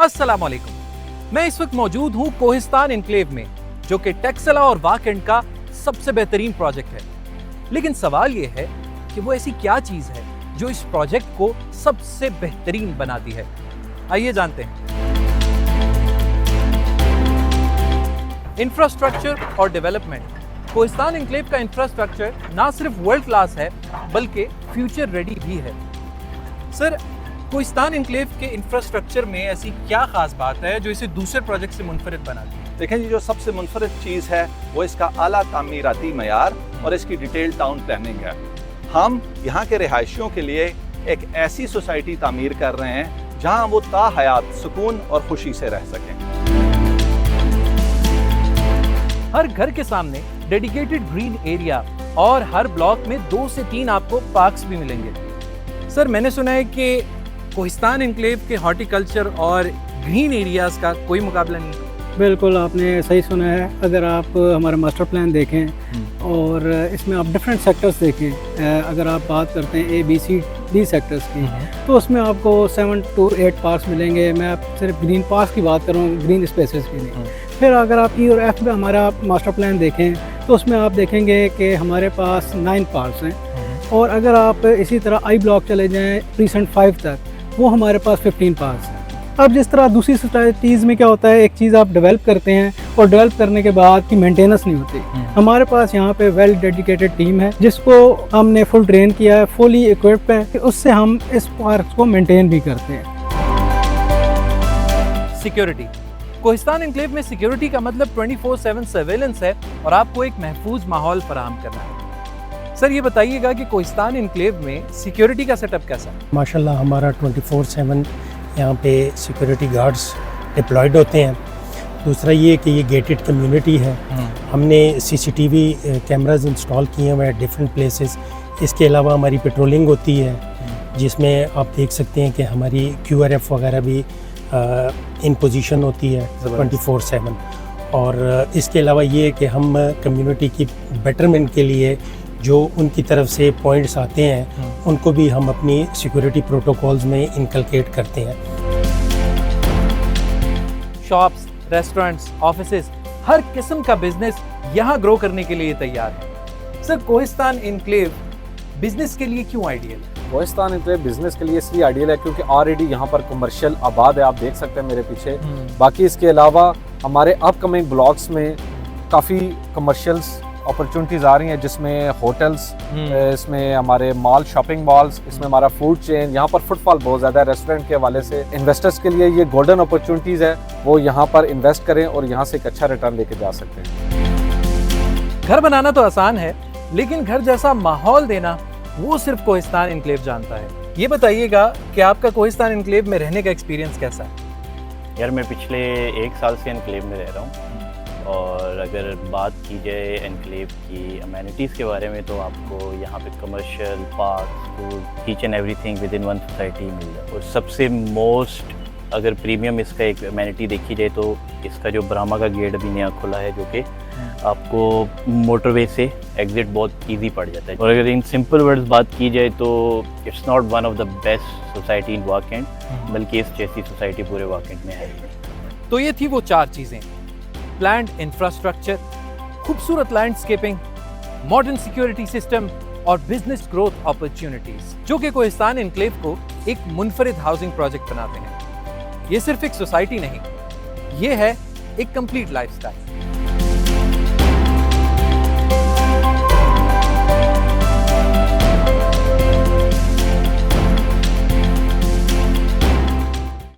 अस्सलाम वालेकुम। मैं इस वक्त मौजूद हूँ कोहिस्तान एनक्लेव में, जो कि टेक्सला और वाकेंड का सबसे बेहतरीन प्रोजेक्ट है। लेकिन सवाल यह है कि वो ऐसी क्या चीज है जो इस प्रोजेक्ट को सबसे बेहतरीन बनाती है। आइए जानते हैं। इंफ्रास्ट्रक्चर और डेवलपमेंट। कोहिस्तान एनक्लेव का इंफ्रास्ट्रक्चर ना सिर्फ वर्ल्ड क्लास है बल्कि फ्यूचर रेडी भी है। सर, कोहिस्तान एनक्लेव के इंफ्रास्ट्रक्चर में ऐसी क्या खास बात है जो इसे दूसरे प्रोजेक्ट से मुनफरिद बनाती है? देखें जी, जो सबसे मुनफरिद चीज़ है वो इसका आला तामीराती मयार और इसकी डिटेल टाउन प्लानिंग है। हम यहाँ के रिहायशियों के लिए एक ऐसी सोसाइटी तामीर कर रहे हैं जहाँ वो ताहयात सुकून और खुशी से रह सकें। हर घर के सामने डेडिकेटेड ग्रीन एरिया और हर ब्लॉक में 2 से 3 आपको पार्क्स भी मिलेंगे। सर, मैंने सुना है कि कोहिस्तान एनक्लेव के हॉर्टिकल्चर और ग्रीन एरियाज का कोई मुकाबला नहीं। बिल्कुल, आपने सही सुना है। अगर आप हमारा मास्टर प्लान देखें और इसमें आप डिफरेंट सेक्टर्स देखें, अगर आप बात करते हैं ABCD सेक्टर्स की, तो उसमें आपको 7 to 8 पार्क्स मिलेंगे। मैं आप सिर्फ ग्रीन पार्क्स की बात करूँ, ग्रीन स्पेसेस की नहीं। फिर अगर आप E और F में हमारा मास्टर प्लान देखें तो उसमें आप देखेंगे कि हमारे पास 9 पार्क्स हैं। और अगर आप इसी तरह I ब्लॉक चले जाएँ प्रीसेंट 5 तक, वो हमारे पास 15 पार्क्स हैं। अब जिस तरह दूसरी सोसाइटीज़ में क्या होता है, एक चीज़ आप डेवलप करते हैं और डेवलप करने के बाद की मेंटेनेंस नहीं होती। हमारे पास यहाँ पे वेल डेडिकेटेड टीम है जिसको हमने फुल ट्रेन किया है, फुली इक्विप्ड है, उससे हम इस पार्क को मेंटेन भी करते हैं। सिक्योरिटी। कोहिस्तान एनक्लेव में सिक्योरिटी का मतलब 24/7 सर्वेलेंस है और आपको एक महफूज माहौल फराहम करना है। सर, ये बताइएगा कि कोहिस्तान एनक्लेव में सिक्योरिटी का सेटअप कैसा है? माशाल्लाह हमारा 24/7 यहाँ पे सिक्योरिटी गार्ड्स डिप्लॉयड होते हैं। दूसरा ये कि ये गेटेड कम्युनिटी है। हमने CCTV कैमरास इंस्टॉल किए हुए हैं डिफरेंट प्लेसेस। इसके अलावा हमारी पेट्रोलिंग होती है जिसमें आप देख सकते हैं कि हमारी QRF वगैरह भी इन पोजीशन होती है 24/7। और इसके अलावा ये कि हम कम्युनिटी की बेटरमेंट के लिए जो उनकी तरफ से पॉइंट्स आते हैं उनको भी हम अपनी सिक्योरिटी प्रोटोकॉल्स में इनकलकेट करते हैं। शॉप्स, रेस्टोरेंट्स, ऑफिसेज, हर किस्म का बिजनेस यहाँ ग्रो करने के लिए तैयार है। सर, कोहिस्तान एनक्लेव बिजनेस के लिए क्यों आइडियल है? कोहिस्तान एनक्लेव बिजनेस के लिए इसलिए आइडियल है क्योंकि ऑलरेडी यहाँ पर कमर्शियल आबाद है, आप देख सकते हैं मेरे पीछे। बाकी इसके अलावा हमारे अपकमिंग ब्लॉक्स में काफ़ी कमर्शियल्स अपॉर्चुनिटीज़ आ रही हैं, जिसमें होटल्स, इसमें हमारे मॉल, शॉपिंग मॉल्स, इसमें हमारा फूड चेन, यहाँ पर फुटफॉल बहुत ज़्यादा है रेस्टोरेंट के हवाले से। इन्वेस्टर्स के लिए ये गोल्डन अपॉर्चुनिटीज़ है, वो यहाँ पर इन्वेस्ट करें और यहाँ से एक अच्छा रिटर्न लेके जा सकते हैं। घर बनाना तो आसान है, लेकिन घर जैसा माहौल देना वो सिर्फ कोहिस्तान एनक्लेव जानता है। ये बताइएगा कि आपका कोहिस्तान एनक्लेव में रहने का एक्सपीरियंस कैसा है? यार, मैं पिछले 1 साल से एनक्लेव में रह रहा हूँ और अगर बात की जाए एनक्लेव की अमेनिटीज़ के बारे में तो आपको यहाँ पे commercial, park, food, each and everything within one society मिल जाए। और सबसे मोस्ट अगर प्रीमियम इसका एक अमेनिटी देखी जाए तो इसका जो ब्राह्मा का गेट अभी नया खुला है, जो कि आपको मोटरवे से एग्जिट बहुत इजी पड़ जाता है। और अगर इन सिंपल वर्ड्स बात की जाए तो it's not one of the best society in Wakad, बल्कि इस जैसी सोसाइटी पूरे वाकेंड में है। तो ये थी वो 4 चीज़ें: प्लान्ड इंफ्रास्ट्रक्चर, खूबसूरत लैंडस्केपिंग, मॉडर्न सिक्योरिटी सिस्टम और बिजनेस ग्रोथ अपॉर्चुनिटीज, जो कि कोहिस्तान एनक्लेव को एक मुनफरिद हाउसिंग प्रोजेक्ट बनाते हैं। ये सिर्फ एक सोसाइटी नहीं, ये है एक कंप्लीट लाइफस्टाइल।